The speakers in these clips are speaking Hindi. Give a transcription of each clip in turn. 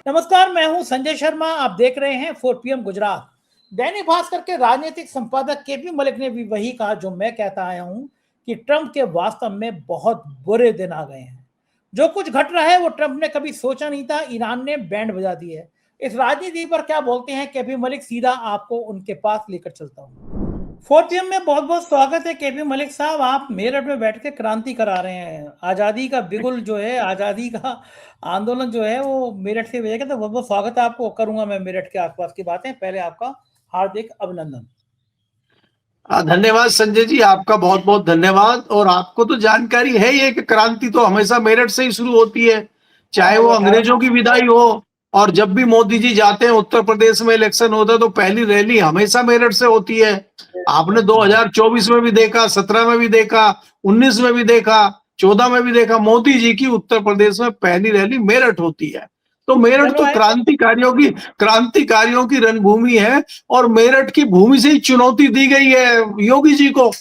नमस्कार, मैं हूं संजय शर्मा। आप देख रहे हैं 4 PM गुजरात। दैनिक भास्कर के राजनीतिक संपादक केपी मलिक ने भी वही कहा जो मैं कहता आया हूं कि ट्रंप के वास्तव में बहुत बुरे दिन आ गए हैं। जो कुछ घट रहा है वो ट्रंप ने कभी सोचा नहीं था। ईरान ने बैंड बजा दी है। इस राजनीति पर क्या बोलते हैं केपी मलिक, सीधा आपको उनके पास लेकर चलता हूँ। 4 PM में बहुत बहुत स्वागत है केपी मलिक साहब। आप मेरठ में बैठ के क्रांति करा रहे हैं। आज़ादी का बिगुल जो है, आज़ादी का आंदोलन जो है वो मेरठ से भेजेगा। तो बहुत बहुत स्वागत है आपको। करूंगा मैं मेरठ के आसपास की बातें। पहले आपका हार्दिक अभिनंदन। धन्यवाद संजय जी, आपका बहुत बहुत धन्यवाद। और आपको तो जानकारी है ही कि क्रांति तो हमेशा मेरठ से ही शुरू होती है, चाहे वो अंग्रेजों की विदाई हो। और जब भी मोदी जी जाते हैं उत्तर प्रदेश में इलेक्शन होता है तो पहली रैली हमेशा मेरठ से होती है। आपने 2024 में भी देखा, 17 में भी देखा, 19 में भी देखा, 14 में भी देखा, मोदी जी की उत्तर प्रदेश में पहली रैली मेरठ होती है। तो मेरठ तो क्रांतिकारियों की रणभूमि है और मेरठ की भूमि से ही चुनौती दी गई है योगी जी को।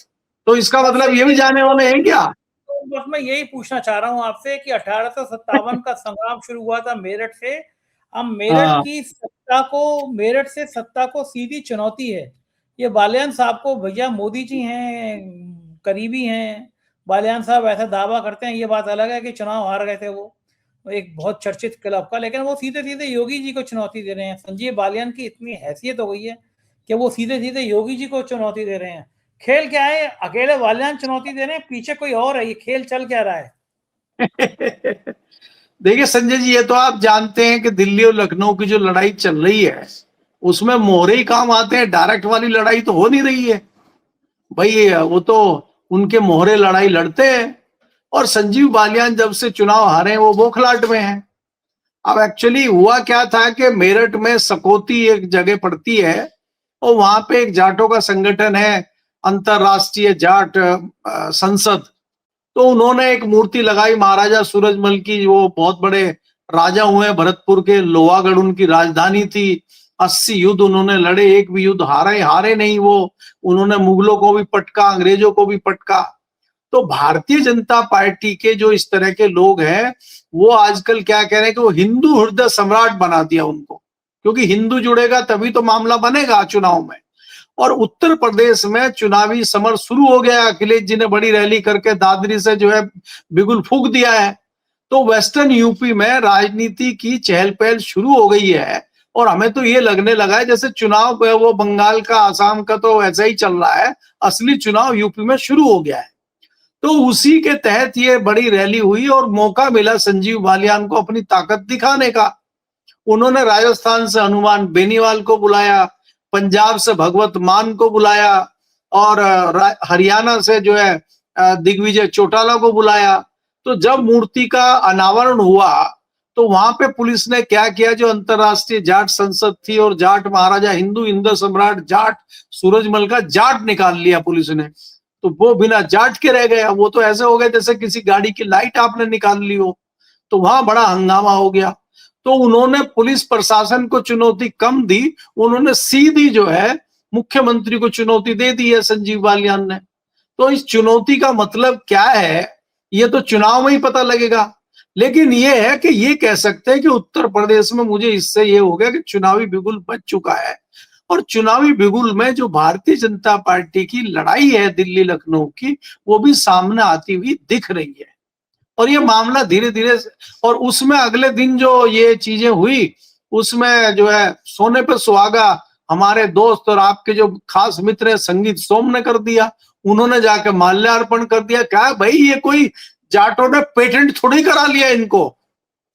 तो इसका मतलब ये भी जाने वाले हैं क्या? तो बस मैं यही पूछना चाह रहा हूं आपसे कि 1857 का संग्राम शुरू हुआ था मेरठ से। अब मेरठ से सत्ता को सीधी चुनौती है। ये बालियान साहब को, भैया मोदी जी हैं, करीबी हैं। बालियान साहब ऐसा दावा करते हैं। ये बात अलग है कि चुनाव हार गए थे वो एक बहुत चर्चित क्लब का, लेकिन वो सीधे सीधे योगी जी को चुनौती दे रहे हैं। संजीव बालियान की इतनी हैसियत हो गई है कि वो सीधे सीधे योगी जी को चुनौती दे रहे हैं। खेल क्या है? अकेले बालियान चुनौती दे रहे हैं, पीछे कोई और है? ये खेल चल क्या रहा है? देखिए संजय जी, ये तो आप जानते हैं कि दिल्ली और लखनऊ की जो लड़ाई चल रही है उसमें मोहरे ही काम आते हैं। डायरेक्ट वाली लड़ाई तो हो नहीं रही है भाई। वो तो उनके मोहरे लड़ाई लड़ते हैं। और संजीव बालियान जब से चुनाव हारे वो बौखलाहट में है। अब एक्चुअली हुआ क्या था कि मेरठ में सकोती एक जगह पड़ती है और वहां पे एक जाटों का संगठन है, अंतरराष्ट्रीय जाट संसद। तो उन्होंने एक मूर्ति लगाई महाराजा सूरजमल की। वो बहुत बड़े राजा हुए, भरतपुर के, लोहागढ़ उनकी राजधानी थी। 80 युद्ध उन्होंने लड़े, एक भी युद्ध हारे नहीं वो। उन्होंने मुगलों को भी पटका, अंग्रेजों को भी पटका। तो भारतीय जनता पार्टी के जो इस तरह के लोग हैं वो आजकल क्या कह रहे हैं कि वो हिंदू हृदय सम्राट बना दिया उनको, क्योंकि हिंदू जुड़ेगा तभी तो मामला बनेगा चुनाव में। और उत्तर प्रदेश में चुनावी समर शुरू हो गया। अखिलेश जी ने बड़ी रैली करके दादरी से जो है बिगुल फूंक दिया है। तो वेस्टर्न यूपी में राजनीति की चहल पहल शुरू हो गई है। और हमें तो ये लगने लगा है जैसे चुनाव वो बंगाल का, आसाम का तो ऐसा ही चल रहा है, असली चुनाव यूपी में शुरू हो गया है। तो उसी के तहत ये बड़ी रैली हुई और मौका मिला संजीव बालियान को अपनी ताकत दिखाने का। उन्होंने राजस्थान से हनुमान बेनीवाल को बुलाया, पंजाब से भगवत मान को बुलाया और हरियाणा से जो है दिग्विजय चौटाला को बुलाया। तो जब मूर्ति का अनावरण हुआ तो वहां पे पुलिस ने क्या किया, जो अंतरराष्ट्रीय जाट संसद थी और जाट महाराजा, हिंदू हिंदू सम्राट जाट सूरजमल का जाट निकाल लिया पुलिस ने। तो वो बिना जाट के रह गया। वो तो ऐसे हो गए जैसे किसी गाड़ी की लाइट आपने निकाल ली हो। तो वहां बड़ा हंगामा हो गया। तो उन्होंने पुलिस प्रशासन को चुनौती कम दी, उन्होंने सीधी जो है मुख्यमंत्री को चुनौती दे दी है संजीव बालियान ने। तो इस चुनौती का मतलब क्या है ये तो चुनाव में ही पता लगेगा। लेकिन ये है कि ये कह सकते हैं कि उत्तर प्रदेश में मुझे इससे ये हो गया कि चुनावी बिगुल बच चुका है। और चुनावी बिगुल में जो भारतीय जनता पार्टी की लड़ाई है दिल्ली लखनऊ की, वो भी सामने आती हुई दिख रही है। और ये मामला धीरे धीरे, और उसमें अगले दिन जो ये चीजें हुई उसमें जो है सोने पे सुहागा हमारे दोस्त और आपके जो खास मित्र है संगीत सोम ने कर दिया। उन्होंने जाके माल्यार्पण कर दिया। क्या भाई, ये कोई जाटों ने पेटेंट थोड़ी करा लिया इनको,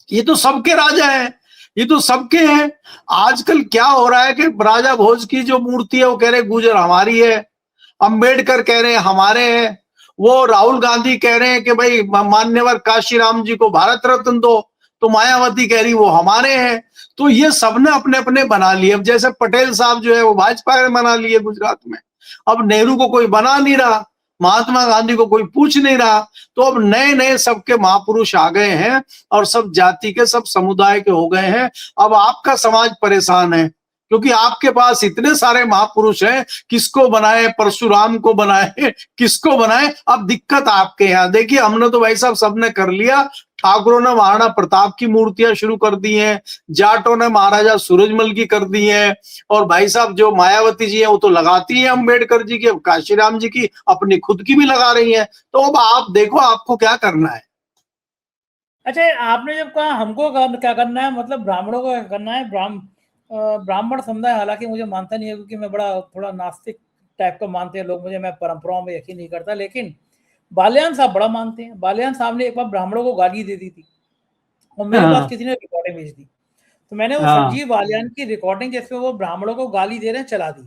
ये तो सबके राजा हैं, ये तो सबके हैं। आजकल क्या हो रहा है कि राजा भोज की जो मूर्ति है वो कह रहे गुर्जर हमारी है, अंबेडकर कह रहे हैं हमारे हैं, वो राहुल गांधी कह रहे हैं कि भाई मान्यवर काशीराम जी को भारत रत्न दो, तो मायावती कह रही वो हमारे हैं। तो ये सबने अपने अपने बना लिए। अब जैसे पटेल साहब जो है वो भाजपा ने बना लिए गुजरात में। अब नेहरू को कोई बना नहीं रहा, महात्मा गांधी को कोई पूछ नहीं रहा। तो अब नए नए सबके महापुरुष आ गए हैं और सब जाति के, सब समुदाय के हो गए हैं। अब आपका समाज परेशान है क्योंकि आपके पास इतने सारे महापुरुष हैं, किसको बनाए, परशुराम को बनाए, किसको बनाए। अब दिक्कत आपके यहाँ। देखिए हमने तो भाई साहब सबने कर लिया, ठाकुरों ने महाराणा प्रताप की मूर्तियां शुरू कर दी हैं, जाटों ने महाराजा सूरजमल की कर दी हैं, और भाई साहब जो मायावती जी है वो तो लगाती है अम्बेडकर जी की, अब काशीराम जी की अपनी खुद की भी लगा रही है। तो अब आप देखो आपको क्या करना है। अच्छा, आपने जब कहा हमको क्या करना है, मतलब ब्राह्मणों को क्या करना है, ब्राह्मण समुदाय हालांकि मुझे मानता नहीं है, क्योंकि मैं बड़ा थोड़ा नास्तिक टाइप का मानते हैं लोग मुझे, मैं परंपराओं में यकीन नहीं करता, लेकिन बालियान साहब बड़ा मानते हैं। बालियान साहब ने एक बार ब्राह्मणों को गाली दे दी थी और मेरे पास हाँ किसी ने रिकॉर्डिंग भेज दी, तो मैंने वो हाँ। संजीव बालियान की रिकॉर्डिंग जिसमें वो ब्राह्मणों को गाली दे रहे हैं चला दी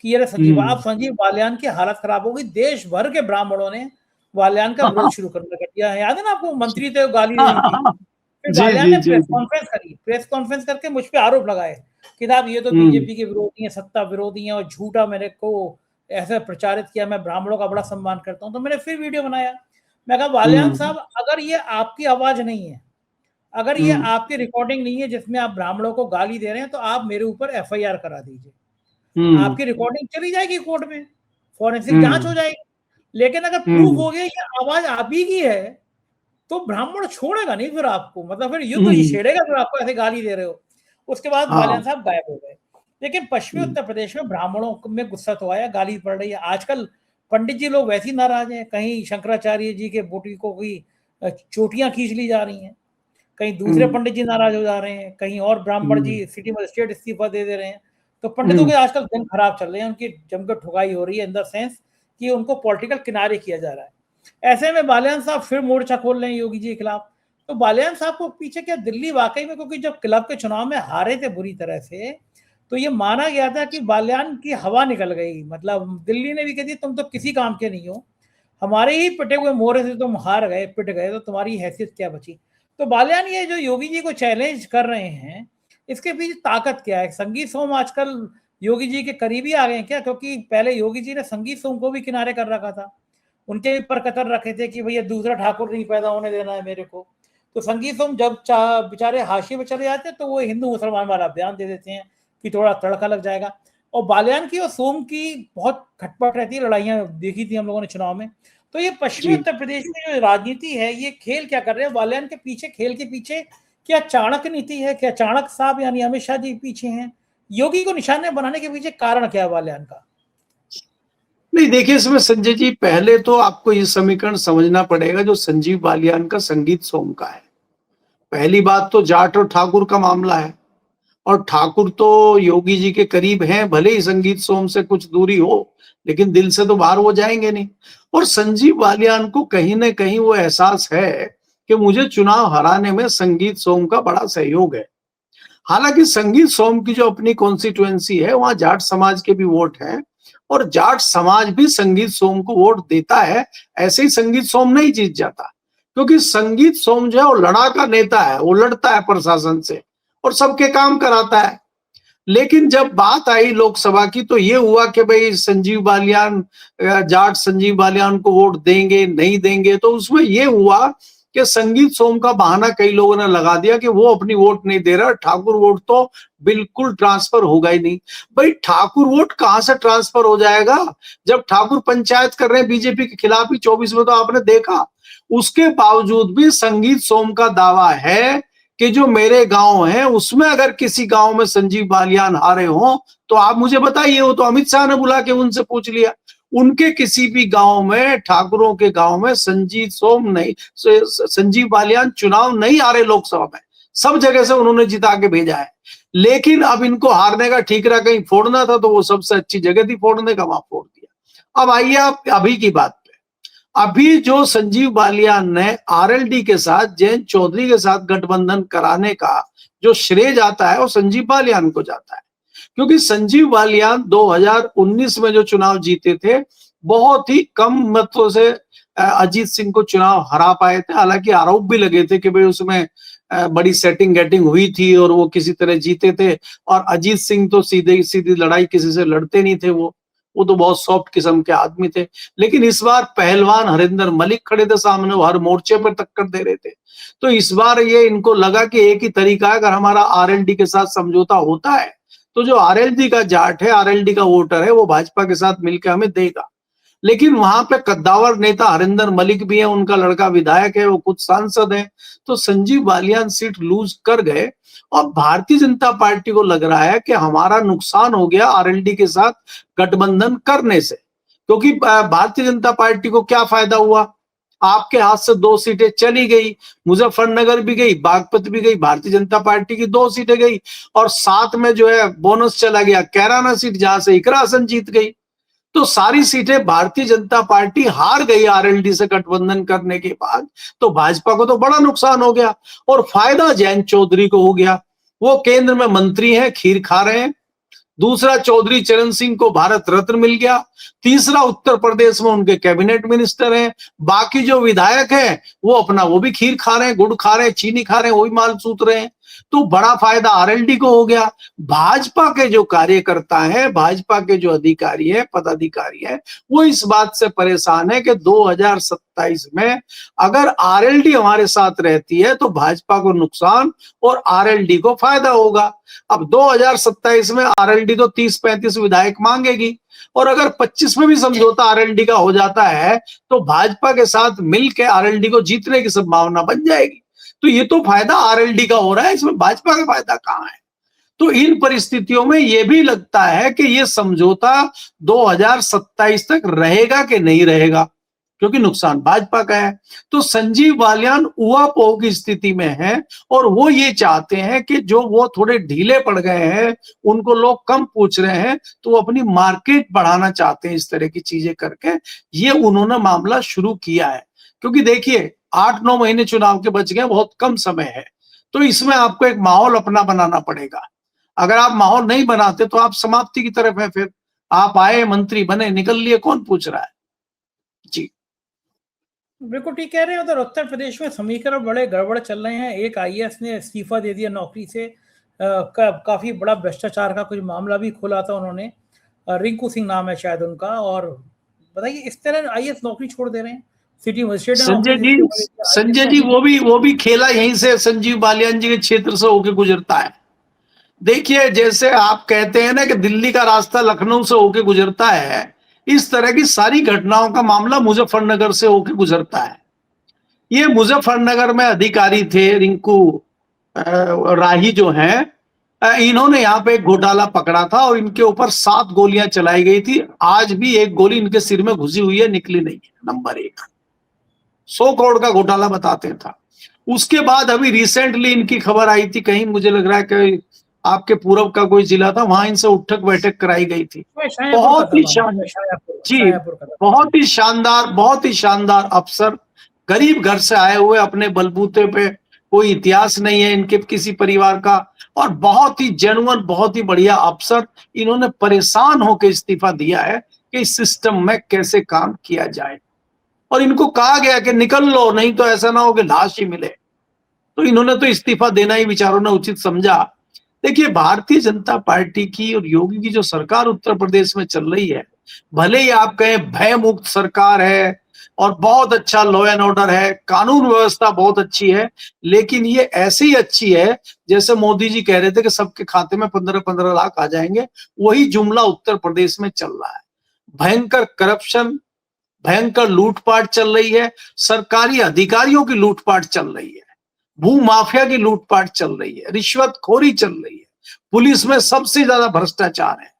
कि ये संजीव, अब संजीव बालियान की हालत खराब हो गई, देश भर के ब्राह्मणों ने बालियान का विरोध शुरू करने कर दिया है। याद है ना आपको, मंत्री थे, गाली दी थी। फिर जी बालियान जी ने जी प्रेस जी। कॉन्फ्रेंस करी, प्रेस कॉन्फ्रेंस करके मुझ पे आरोप लगाए कि साहब ये तो बीजेपी के विरोधी हैं, सत्ता विरोधी हैं, और झूठा मेरे को ऐसे प्रचारित किया, मैं ब्राह्मणों का बड़ा सम्मान करता हूं। तो मैंने फिर वीडियो बनाया, मैं कहा बालियान साहब, अगर ये आपकी आवाज नहीं है, अगर ये आपकी रिकॉर्डिंग नहीं है जिसमें आप ब्राह्मणों को गाली दे रहे हैं, तो आप मेरे ऊपर एफआईआर करा दीजिए, आपकी रिकॉर्डिंग चली जाएगी कोर्ट में, फॉरेंसिक जांच हो जाएगी, लेकिन अगर प्रूफ हो गया ये आवाज आप ही की है, तो ब्राह्मण छोड़ेगा नहीं फिर आपको, मतलब फिर युद्ध ही छेड़ेगा फिर आपको, ऐसे गाली दे रहे हो। उसके बाद बालियान साहब गायब हो गए। लेकिन पश्चिमी उत्तर प्रदेश में ब्राह्मणों में गुस्सा तो आया, गाली पड़ रही है। आजकल पंडित जी लोग वैसे ही नाराज हैं, कहीं शंकराचार्य जी के बुटीकों की चोटियां खींच ली जा रही हैं, कहीं दूसरे पंडित जी नाराज हो जा रहे हैं, कहीं और ब्राह्मण जी सिटी मजिस्ट्रेट इस्तीफा दे दे रहे हैं। तो पंडितों के आजकल दिन खराब चल रहे हैं, उनकी जमकर ठुकाई हो रही है, इन द सेंस कि उनको पॉलिटिकल किनारे किया जा रहा है। ऐसे में बालियान साहब फिर मोर्चा खोल रहे हैं योगी जी के खिलाफ। तो बालियान साहब को पीछे क्या दिल्ली वाकई में, क्योंकि जब क्लब के चुनाव में हारे थे बुरी तरह से, तो ये माना गया था कि बालियान की हवा निकल गई, मतलब दिल्ली ने भी कह दिया तुम तो किसी काम के नहीं हो, हमारे ही पिटे हुए मोहरे से तुम हार गए, पिट गए, तो तुम्हारी हैसियत क्या बची। तो बालियान ये जो योगी जी को चैलेंज कर रहे हैं, इसके पीछे ताकत क्या है? संगीत सोम आजकल योगी जी के करीबी आ गए हैं क्या? क्योंकि पहले योगी जी ने संगीत सोम को भी किनारे कर रखा था, उनके भी पर कतर रखे थे कि भैया दूसरा ठाकुर नहीं पैदा होने देना है मेरे को। तो संगीत सोम जब बेचारे हाशिए में चले जाते हैं, तो वो हिंदू मुसलमान वाला बयान दे देते हैं कि थोड़ा तड़का लग जाएगा। और बालियान की और सोम की बहुत खटपट रहती है, लड़ाइयां देखी थी हम लोगों ने चुनाव में। तो ये पश्चिमी उत्तर प्रदेश में जो राजनीति है, ये खेल क्या कर रहे हैं बालियान के पीछे? खेल के पीछे क्या चाणक्य नीति है? क्या चाणक्य साहब यानी अमित शाह जी पीछे हैं? योगी को निशाने बनाने के पीछे कारण क्या है बालियान का? नहीं देखिए, इसमें संजय जी पहले तो आपको ये समीकरण समझना पड़ेगा जो संजीव बालियान का संगीत सोम का है। पहली बात तो जाट और ठाकुर का मामला है, और ठाकुर तो योगी जी के करीब हैं, भले ही संगीत सोम से कुछ दूरी हो, लेकिन दिल से तो बाहर वो जाएंगे नहीं। और संजीव बालियान को कहीं ना कहीं वो एहसास है कि मुझे चुनाव हराने में संगीत सोम का बड़ा सहयोग है। हालांकि संगीत सोम की जो अपनी कॉन्स्टिट्युएंसी है वहां जाट समाज के भी वोट हैं, और जाट समाज भी संगीत सोम को वोट देता है। ऐसे ही संगीत सोम नहीं जीत जाता, क्योंकि संगीत सोम जो है वो लड़ाका नेता है, वो लड़ता है प्रशासन से और सबके काम कराता है। लेकिन जब बात आई लोकसभा की, तो ये हुआ कि भाई संजीव बालियान, जाट संजीव बालियान को वोट देंगे नहीं देंगे, तो उसमें ये हुआ कि संगीत सोम का बहाना कई लोगों ने लगा दिया कि वो अपनी वोट नहीं दे रहा, ठाकुर वोट तो बिल्कुल ट्रांसफर होगा ही नहीं। भाई ठाकुर वोट कहां से ट्रांसफर हो जाएगा जब ठाकुर पंचायत कर रहे हैं बीजेपी के खिलाफ ही 24 में, तो आपने देखा। उसके बावजूद भी संगीत सोम का दावा है कि जो मेरे गांव है उसमें अगर किसी गांव में संजीव बालियान हारे हो तो आप मुझे बताइए। वो तो अमित शाह ने बुला के उनसे पूछ लिया, उनके किसी भी गांव में, ठाकुरों के गांव में संजीव सोम नहीं, संजीव बालियान चुनाव नहीं हारे लोकसभा में, सब जगह से उन्होंने जिता के भेजा है। लेकिन अब इनको हारने का ठीकरा कहीं फोड़ना था, तो वो सबसे अच्छी जगह थी फोड़ने का, वहां फोड़ दिया। अब आइए आप अभी की बात पे। अभी जो संजीव बालियान ने आरएलडी के साथ, जयंत चौधरी के साथ गठबंधन कराने का जो श्रेय जाता है वो संजीव बालियान को जाता है, क्योंकि संजीव बालियान 2019 में जो चुनाव जीते थे, बहुत ही कम मतों से अजीत सिंह को चुनाव हरा पाए थे। हालांकि आरोप भी लगे थे कि भाई उसमें बड़ी सेटिंग गेटिंग हुई थी और वो किसी तरह जीते थे, और अजीत सिंह तो सीधे सीधी लड़ाई किसी से लड़ते नहीं थे, वो तो बहुत सॉफ्ट किस्म के आदमी थे। लेकिन इस बार पहलवान हरिंदर मलिक खड़े थे सामने, वो हर मोर्चे पर टक्कर दे रहे थे। तो इस बार ये इनको लगा कि एक ही तरीका है, अगर हमारा आरएलडी के साथ समझौता होता है तो जो आरएलडी का जाट है, आरएलडी का वोटर है, वो भाजपा के साथ मिलकर हमें देगा। लेकिन वहां पे कद्दावर नेता हरिंदर मलिक भी है, उनका लड़का विधायक है, वो खुद सांसद है। तो संजीव बालियान सीट लूज कर गए और भारतीय जनता पार्टी को लग रहा है कि हमारा नुकसान हो गया आरएलडी के साथ गठबंधन करने से। क्योंकि भारतीय जनता पार्टी को क्या फायदा हुआ, आपके हाथ से 2 सीटें चली गई, मुजफ्फरनगर भी गई, बागपत भी गई, भारतीय जनता पार्टी की 2 सीटें गई और साथ में जो है बोनस चला गया कैराना सीट, जहां से इकरा हसन जीत गई। तो सारी सीटें भारतीय जनता पार्टी हार गई आरएलडी से गठबंधन करने के बाद। तो भाजपा को तो बड़ा नुकसान हो गया और फायदा जयंत चौधरी को हो गया। वो केंद्र में मंत्री हैं, खीर खा रहे हैं। दूसरा, चौधरी चरण सिंह को भारत रत्न मिल गया। तीसरा, उत्तर प्रदेश में उनके कैबिनेट मिनिस्टर हैं। बाकी जो विधायक हैं वो भी खीर खा रहे हैं, गुड़ खा रहे हैं, चीनी खा रहे हैं, वही माल सूत रहे हैं। तो बड़ा फायदा आरएलडी को हो गया। भाजपा के जो कार्यकर्ता हैं, भाजपा के जो अधिकारी हैं, पदाधिकारी हैं, वो इस बात से परेशान है कि 2027 में अगर आरएलडी हमारे साथ रहती है तो भाजपा को नुकसान और आरएलडी को फायदा होगा। अब 2027 में आरएलडी तो 30-35 विधायक मांगेगी और अगर 25 में भी समझौता आरएलडी का हो जाता है तो भाजपा के साथ मिलकर आरएलडी को जीतने की संभावना बन जाएगी। तो ये तो फायदा आरएलडी का हो रहा है, इसमें भाजपा का फायदा कहां है। तो इन परिस्थितियों में यह भी लगता है कि ये समझौता 2027 तक रहेगा कि नहीं रहेगा, क्योंकि नुकसान भाजपा का है। तो संजीव बालियान उहापोह की स्थिति में है और वो ये चाहते हैं कि जो वो थोड़े ढीले पड़ गए हैं, उनको लोग कम पूछ रहे हैं, तो वो अपनी मार्केट बढ़ाना चाहते हैं इस तरह की चीजें करके। ये उन्होंने मामला शुरू किया है। क्योंकि देखिए 8-9 महीने चुनाव के बच गए, बहुत कम समय है। तो इसमें आपको एक माहौल अपना बनाना पड़ेगा। अगर आप माहौल नहीं बनाते तो आप समाप्ति की तरफ है। फिर आप आए, मंत्री बने, निकल लिए, कौन पूछ रहा है। जी बिल्कुल ठीक कह रहे हैं। उधर उत्तर प्रदेश में समीकरण बड़े गड़बड़ चल रहे हैं। एक आईएएस ने इस्तीफा दे दिया नौकरी से। काफी बड़ा भ्रष्टाचार का कुछ मामला भी खोला था उन्होंने। रिंकू सिंह नाम है शायद उनका। और बताइए, इस तरह आईएएस नौकरी छोड़ दे रहे हैं। सिटी मजिस्ट्रेट संजय जी वो भी खेला यहीं से संजीव बालियान जी के क्षेत्र से होके गुजरता है। देखिए, जैसे आप कहते हैं ना कि दिल्ली का रास्ता लखनऊ से होके गुजरता है, इस तरह की सारी घटनाओं का मामला मुजफ्फरनगर से होके गुजरता है। ये मुजफ्फरनगर में अधिकारी थे रिंकू राही जो हैं, इन्होंने यहाँ पे एक घोटाला पकड़ा था और इनके ऊपर 7 गोलियां चलाई गई थी। आज भी एक गोली इनके सिर में घुसी हुई है, निकली नहीं है। नंबर 1, 100 करोड़ का घोटाला बताते था। उसके बाद अभी रिसेंटली इनकी खबर आई थी, कहीं मुझे लग रहा है कि आपके पूर्व का कोई जिला था, वहां इनसे उठक बैठक कराई गई थी। बहुत ही शानदार जी, बहुत ही शानदार अफसर, गरीब घर से आए हुए, अपने बलबूते पे, कोई इतिहास नहीं है इनके किसी परिवार का, और बहुत ही जेन्युइन, बहुत ही बढ़िया अफसर। इन्होंने परेशान होकर इस्तीफा दिया है कि इस सिस्टम में कैसे काम किया जाए, और इनको कहा गया कि निकल लो, नहीं तो ऐसा ना हो कि लाश ही मिले। तो इन्होंने तो इस्तीफा देना ही विचारों ने उचित समझा। देखिए, भारतीय जनता पार्टी की और योगी की जो सरकार उत्तर प्रदेश में चल रही है, भले ही आप कहें भय मुक्त सरकार है और बहुत अच्छा लॉ एंड ऑर्डर है, कानून व्यवस्था बहुत अच्छी है, लेकिन ये ऐसे ही अच्छी है जैसे मोदी जी कह रहे थे कि सबके खाते में 15-15 लाख आ जाएंगे। वही जुमला उत्तर प्रदेश में चल रहा है। भयंकर करप्शन, भयंकर लूटपाट चल रही है, सरकारी अधिकारियों की लूटपाट चल रही है, भू माफिया की लूटपाट चल रही है, रिश्वतखोरी चल रही है, पुलिस में सबसे ज्यादा भ्रष्टाचार है।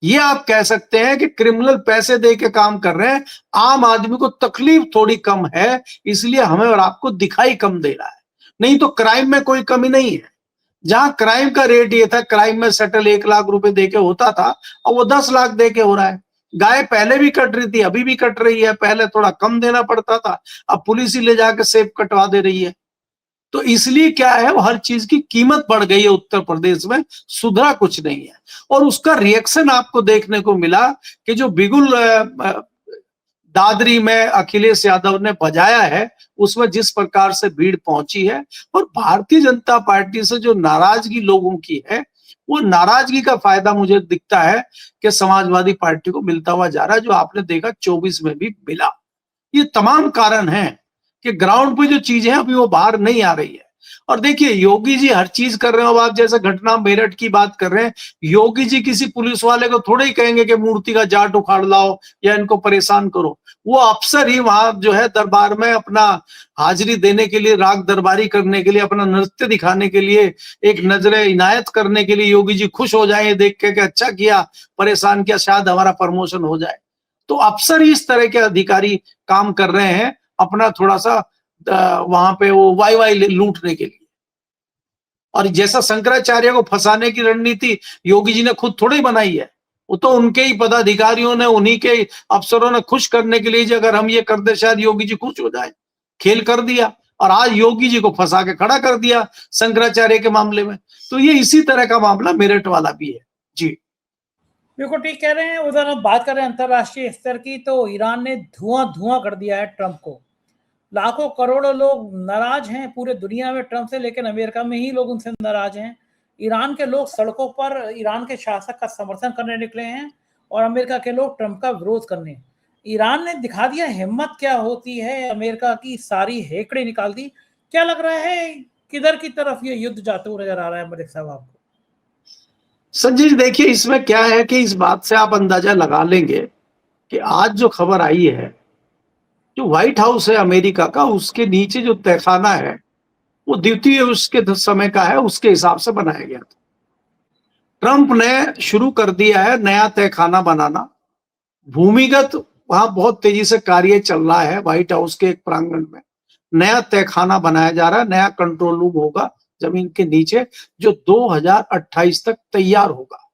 ये आप कह सकते हैं कि क्रिमिनल पैसे दे के काम कर रहे हैं, आम आदमी को तकलीफ थोड़ी कम है, इसलिए हमें और आपको दिखाई कम दे रहा है। नहीं तो क्राइम में कोई कमी नहीं है। जहां क्राइम का रेट ये था, क्राइम में सेटल 1 लाख रुपए दे के होता था, और वो 10 लाख दे के हो रहा है। गाय पहले भी कट रही थी, अभी भी कट रही है, पहले थोड़ा कम देना पड़ता था, अब पुलिस ही ले जाके सेब कटवा दे रही है। तो इसलिए क्या है, वो हर चीज की कीमत बढ़ गई है उत्तर प्रदेश में, सुधरा कुछ नहीं है। और उसका रिएक्शन आपको देखने को मिला कि जो बिगुल दादरी में अखिलेश यादव ने बजाया है, उसमें जिस प्रकार से भीड़ पहुंची है, और भारतीय जनता पार्टी से जो नाराजगी लोगों की है, वो नाराजगी का फायदा मुझे दिखता है कि समाजवादी पार्टी को मिलता हुआ जा रहा है, जो आपने देखा 24 में भी मिला। ये तमाम कारण हैं कि ग्राउंड पे जो चीजें हैं अभी वो बाहर नहीं आ रही है। और देखिए योगी जी हर चीज कर रहे हो। अब आप जैसे घटना मेरठ की बात कर रहे हैं, योगी जी किसी पुलिस वाले को थोड़े ही कहेंगे कि मूर्ति का जाट उखाड़ लाओ या इनको परेशान करो। वो अफसर ही वहां जो है दरबार में अपना हाजिरी देने के लिए, राग दरबारी करने के लिए, अपना नृत्य दिखाने के लिए, एक नजरे इनायत करने के लिए योगी जी खुश हो जाए देख के कि अच्छा किया, परेशान किया, शायद हमारा प्रमोशन हो जाए। तो अफसर ही इस तरह के अधिकारी काम कर रहे हैं अपना थोड़ा सा वहां पे वो वाई वाई लूटने के लिए। और जैसा शंकराचार्य को फंसाने की रणनीति योगी जी ने खुद थोड़ी ही बनाई है, वो तो उनके ही पदाधिकारियों ने, उन्हीं के अफसरों ने खुश करने के लिए जी अगर हम ये कर दे शायद योगी जी खुश हो जाए, खेल कर दिया। और आज योगी जी को फंसा के खड़ा कर दिया शंकराचार्य के मामले में। तो ये इसी तरह का मामला मेरठ वाला भी है जी। बिल्कुल ठीक कह रहे हैं। उधर हम बात कर रहे हैं अंतर्राष्ट्रीय स्तर की, तो ईरान ने धुआं धुआं कर दिया है ट्रंप को। लाखों करोड़ों लोग नाराज हैं पूरे दुनिया में ट्रंप से, लेकिन अमेरिका में ही लोग उनसे नाराज हैं। ईरान के लोग सड़कों पर ईरान के शासक का समर्थन करने निकले हैं और अमेरिका के लोग ट्रंप का विरोध करने। ईरान ने दिखा दिया हिम्मत क्या होती है, अमेरिका की सारी हेकड़ी निकाल दी। क्या लग रहा है किधर की तरफ ये युद्ध जाते हुए नजर आ रहा है मलिक साहब आपको? संजय जी देखिए, इसमें क्या है कि इस बात से आप अंदाजा लगा लेंगे कि आज जो खबर आई है, जो व्हाइट हाउस है अमेरिका का, उसके नीचे जो तहखाना है वो द्वितीय उसके समय का है, उसके हिसाब से बनाया गया था। ट्रंप ने शुरू कर दिया है नया तहखाना बनाना। भूमिगत वहां बहुत तेजी से कार्य चल रहा है व्हाइट हाउस के एक प्रांगण में। नया तहखाना बनाया जा रहा है, नया कंट्रोल रूम होगा जमीन के नीचे, जो 2028 तक तैयार होगा।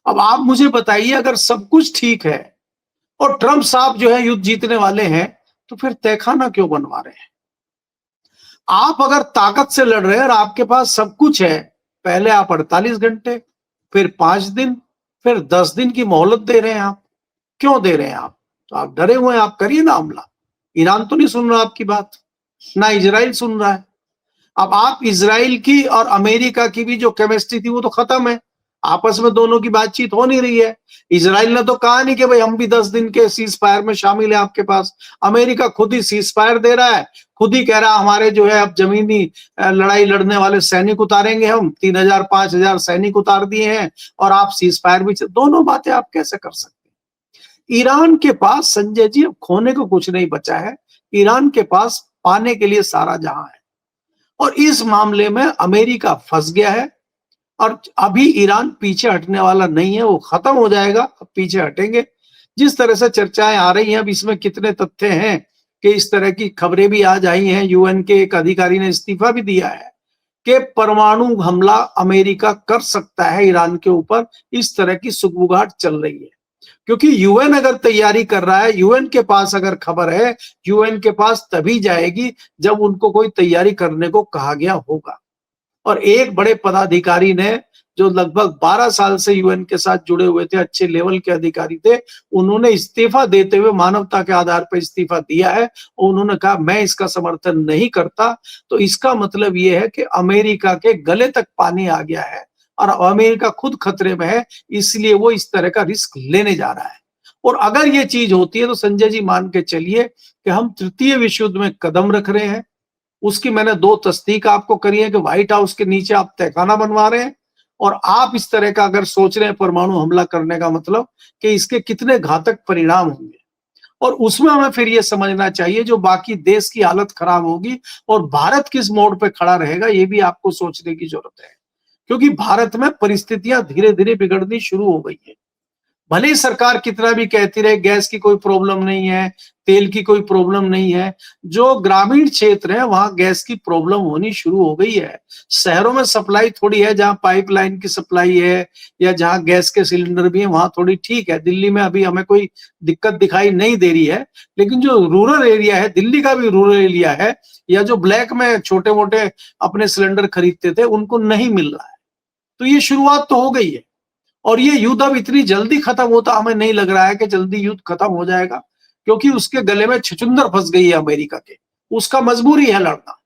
अब आप मुझे बताइए, अगर सब कुछ ठीक है और ट्रंप साहब जो है युद्ध जीतने वाले हैं, तो फिर तहखाना क्यों बनवा रहे हैं? आप अगर ताकत से लड़ रहे हैं और आपके पास सब कुछ है, पहले आप 48 घंटे, फिर 5 दिन, फिर 10 दिन की मोहलत दे रहे हैं। आप क्यों दे रहे हैं? आप तो आप डरे हुए हैं, आप करिए ना हमला। ईरान तो नहीं सुन रहा आपकी बात, ना इजराइल सुन रहा है। अब आप इजराइल की और अमेरिका की भी जो केमिस्ट्री थी वो तो खत्म है, आपस में दोनों की बातचीत हो नहीं रही है। इजराइल ने तो कहा नहीं कि भाई हम भी 10 दिन के सीज फायर में शामिल है आपके पास। अमेरिका खुद ही सीज फायर दे रहा है, खुद ही कह रहा है हमारे जो है अब जमीनी लड़ाई लड़ने वाले सैनिक उतारेंगे, हम 3000 5000 सैनिक उतार दिए हैं और आप सीज फायर भी। दोनों बातें आप कैसे कर सकते हैं? ईरान के पास संजय जी अब खोने को कुछ नहीं बचा है, ईरान के पास पाने के लिए सारा जहां है। और इस मामले में अमेरिका फंस गया है और अभी ईरान पीछे हटने वाला नहीं है, वो खत्म हो जाएगा, अब पीछे हटेंगे। जिस तरह से चर्चाएं आ रही हैं, अब इसमें कितने तथ्य हैं कि इस तरह की खबरें भी आज आई हैं, यूएन के एक अधिकारी ने इस्तीफा भी दिया है कि परमाणु हमला अमेरिका कर सकता है ईरान के ऊपर। इस तरह की सुगबुगाहट चल रही है, क्योंकि यूएन अगर तैयारी कर रहा है, यूएन के पास अगर खबर है, यूएन के पास तभी जाएगी जब उनको कोई तैयारी करने को कहा गया होगा। और एक बड़े पदाधिकारी ने, जो लगभग 12 साल से यूएन के साथ जुड़े हुए थे, अच्छे लेवल के अधिकारी थे, उन्होंने इस्तीफा देते हुए मानवता के आधार पर इस्तीफा दिया है और उन्होंने कहा मैं इसका समर्थन नहीं करता। तो इसका मतलब यह है कि अमेरिका के गले तक पानी आ गया है और अमेरिका खुद खतरे में है, इसलिए वो इस तरह का रिस्क लेने जा रहा है। और अगर ये चीज होती है तो संजय जी मान के चलिए कि हम तृतीय विश्व युद्ध में कदम रख रहे हैं। उसकी मैंने 2 तस्दीक आपको करी है कि व्हाइट हाउस के नीचे आप तहखाना बनवा रहे हैं और आप इस तरह का अगर सोच रहे हैं परमाणु हमला करने का मतलब कि इसके कितने घातक परिणाम होंगे। और उसमें हमें फिर ये समझना चाहिए जो बाकी देश की हालत खराब होगी और भारत किस मोड़ पे खड़ा रहेगा, ये भी आपको सोचने की जरूरत है। क्योंकि भारत में परिस्थितियां धीरे धीरे बिगड़नी शुरू हो गई है। भले ही सरकार कितना भी कहती रहे गैस की कोई प्रॉब्लम नहीं है, तेल की कोई प्रॉब्लम नहीं है, जो ग्रामीण क्षेत्र है वहां गैस की प्रॉब्लम होनी शुरू हो गई है। शहरों में सप्लाई थोड़ी है, जहां पाइपलाइन की सप्लाई है या जहां गैस के सिलेंडर भी है वहां थोड़ी ठीक है। दिल्ली में अभी हमें कोई दिक्कत दिखाई नहीं दे रही है, लेकिन जो रूरल एरिया है, दिल्ली का भी रूरल एरिया है, या जो ब्लैक में छोटे मोटे अपने सिलेंडर खरीदते थे उनको नहीं मिल रहा है। तो ये शुरुआत तो हो गई है और ये युद्ध अब इतनी जल्दी खत्म होता हमें नहीं लग रहा है कि जल्दी युद्ध खत्म हो जाएगा, क्योंकि उसके गले में छुचुंदर फंस गई है अमेरिका के, उसका मजबूरी है लड़ना।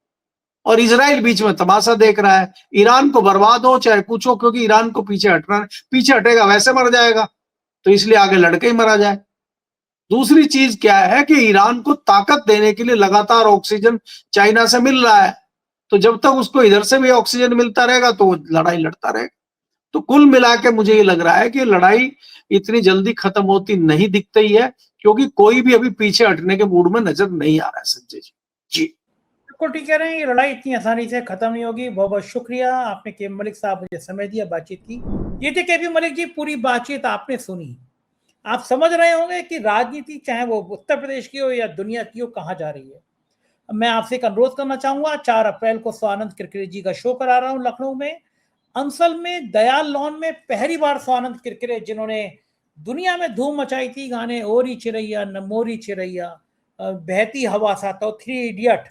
और इजराइल बीच में तमाशा देख रहा है, ईरान को बर्बाद हो चाहे कुछ हो, क्योंकि ईरान को पीछे हटना, पीछे हटेगा वैसे मर जाएगा, तो इसलिए आगे लड़के ही मरा जाए। दूसरी चीज क्या है कि ईरान को ताकत देने के लिए लगातार ऑक्सीजन चाइना से मिल रहा है, तो जब तक उसको इधर से भी ऑक्सीजन मिलता रहेगा तो वो लड़ाई लड़ता रहेगा। तो कुल मिला के मुझे ये लग रहा है कि लड़ाई इतनी जल्दी खत्म होती नहीं दिखती ही है, क्योंकि कोई भी अभी पीछे हटने के मूड में नजर नहीं आ रहा है संजय जी। जी बिल्कुल ठीक कह रहे हैं, ये लड़ाई इतनी आसानी से खत्म नहीं होगी। बहुत बहुत शुक्रिया, आपने के मलिक साहब मुझे समय दिया, बातचीत की। ये थे के मलिक जी, पूरी बातचीत आपने सुनी। आप समझ रहे होंगे कि राजनीति चाहे वो उत्तर प्रदेश की हो या दुनिया की हो, कहाँ जा रही है। मैं आपसे एक अनुरोध करना चाहूंगा, 4 अप्रैल को स्वानंद किरकिरे जी का शो करा रहा हूं लखनऊ में। अंसल में दयाल लॉन में पहली बार स्वानंद किरकिरे, जिन्होंने दुनिया में धूम मचाई थी, गाने ओरी चिरैया नमोरी चिरैया, बहती हवा सा, तो 3 इडियट,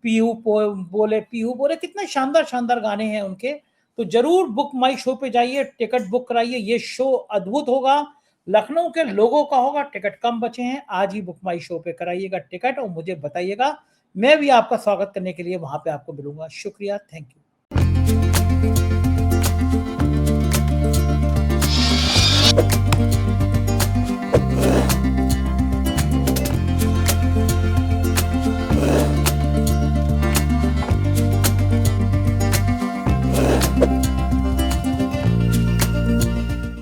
पीहू बोले, कितने शानदार शानदार गाने हैं उनके। तो जरूर बुक माई शो पे जाइए, टिकट बुक कराइए। ये शो अद्भुत होगा, लखनऊ के लोगों का होगा। टिकट कम बचे हैं, आज ही बुक माई शो पे कराइएगा टिकट और मुझे बताइएगा। मैं भी आपका स्वागत करने के लिए वहां पे आपको मिलूंगा। शुक्रिया, थैंक यू।